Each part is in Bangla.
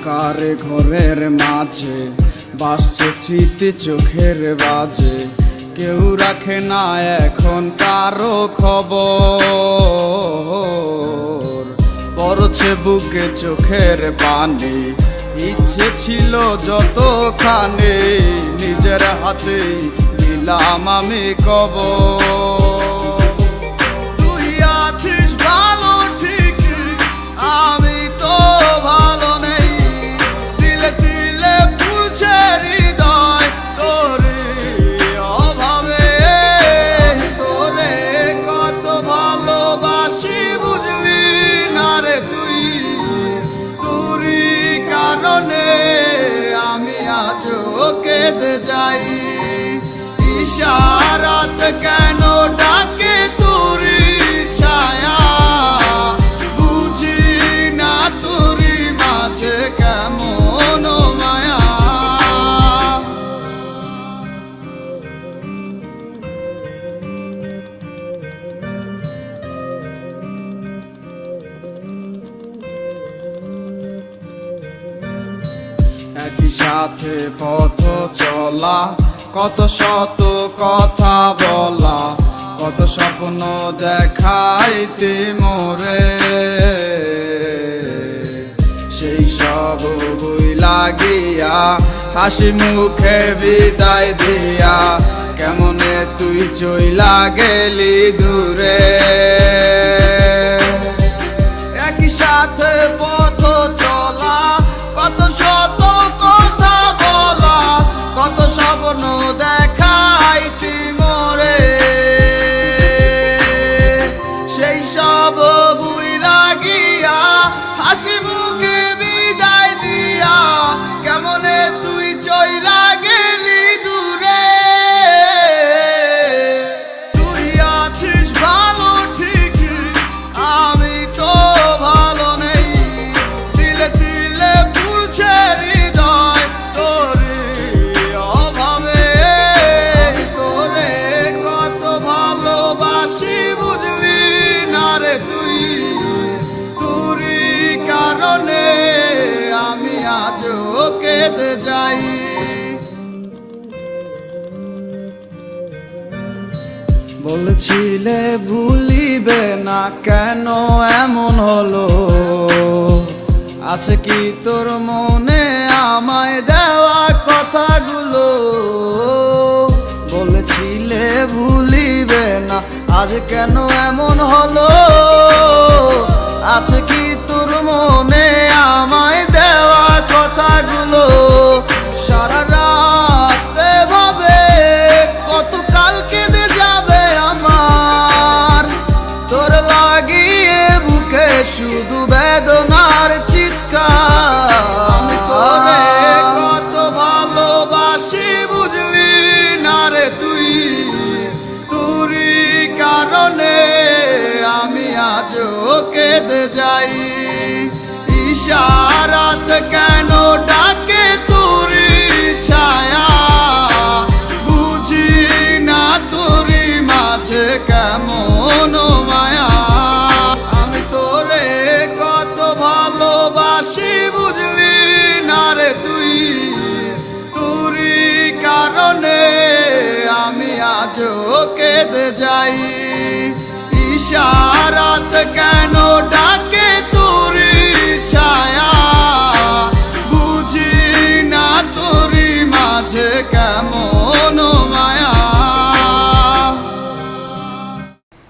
অন্ধকার ঘরের মাঝে বাসছে স্মৃতি চোখের বাজে, কেউ রাখে না এখন কারো খবর। পড়ছে বুকে চোখের পানি, ইচ্ছে ছিল যতখানি নিজের হাতেই দিলাম আমি কবর। তুই আছিস ভালো ঠিক, আমি তো ভালো নেই, দিলে দিলে পুড়ছে হৃদয় তোরে অভাবে। তোরে কত ভালোবাসি বুঝলি না রে তুই, তোরই কারণে আমি আজও কেঁদে যাই। ইশারাত কেন ডাকে তোরই ছায়া, বুঝি না তোরই মাঝে কেমন মায়া। একই সাথে পথ চলা, কত শত কথা বলা, কত স্বপ্ন দেখাইতে মোরে, সেই সব বই লাগিয়া হাসি মুখে বিদায় দিয়া কেমনে তুই চইলা গেলি দূরে। একই সাথে পথ চলা, কত শত কথা বলা, কত স্বপ্ন দেখাইতি মোরে, সেই সব বুই লাগিয়া হাসি মুখে বিদায় দিয়া কেমনে তুই চইলা গেলি দূরে। তুই আছিস ভালো ঠিক, আমি তো ভালো নেই, দিলে দিলে পুড়ছে হৃদয় তোরে অভাবে। তোরে কত ভালোবাসি বুঝলি না রে তুই, তোরই কারণে আমি আজও কেঁদে যাই। বলছিলে ভুলিবে না, কেন এমন হলো? আছে কি তোর মনে আমায় দেওয়া কথাগুলো? বলেছিলে ভুলিবে না, আজ কেন এমন হলো? আছে কি তোর মনে আমায় দেওয়া কথাগুলো? সারা রাত ভাবে কত কাল কেঁদে যাবে আমার, তোর লাগিয়ে বুকে শুধু বেদনার চিৎকার। আমি তোরে কত ভালোবাসি বুঝলি না রে তুই, তোরই কারণে আমি আজও কেঁদে যাই। ইশারাত কেন ডাকে তোরই ছায়া, বুঝি না তোরই মাঝে কেমন মায়া। আমি তোরে কত ভালোবাসি বুঝলি না রে তুই, তোরই কারণে আমি আজও কেঁদে যাই। ইশারাত কেন ডাকে তোরই ছায়া, বুঝি না তোরই মাঝে কেমন মায়া।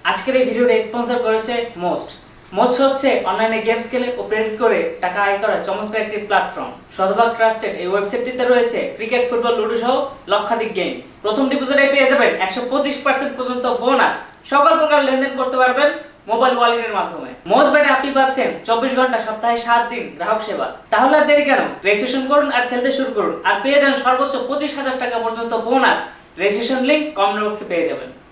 আজকের এই ভিডিওটা স্পন্সর করেছে মোস্ট। মোস্ট হচ্ছে অনলাইনে গেমস খেলে ও প্রেরিত করে টাকা আয় করার চমৎকার একটি প্ল্যাটফর্ম। শতভাগ ট্রাস্টেড এই ওয়েবসাইটটিতে রয়েছে ক্রিকেট, ফুটবল, লুডো সহ লক্ষাধিক গেমস। প্রথম ডিপোজিটে পেয়ে যাবেন 125% পর্যন্ত বোনাস। সকল প্রকার লেনদেন করতে পারবেন মোবাইল ওয়ালেটের মাধ্যমে। মোস্ট ব্যাটে আপনি পাচ্ছেন 24 ঘন্টা সপ্তাহে 7 দিন গ্রাহক সেবা। তাহলে আর দেরি কেন, রেজিস্ট্রেশন করুন আর খেলতে শুরু করুন, আর পেয়ে যান সর্বোচ্চ 25,000 টাকা পর্যন্ত বোনাস। রেজিস্ট্রেশন লিংক কমেন্ট বক্সে পেয়ে যাবেন।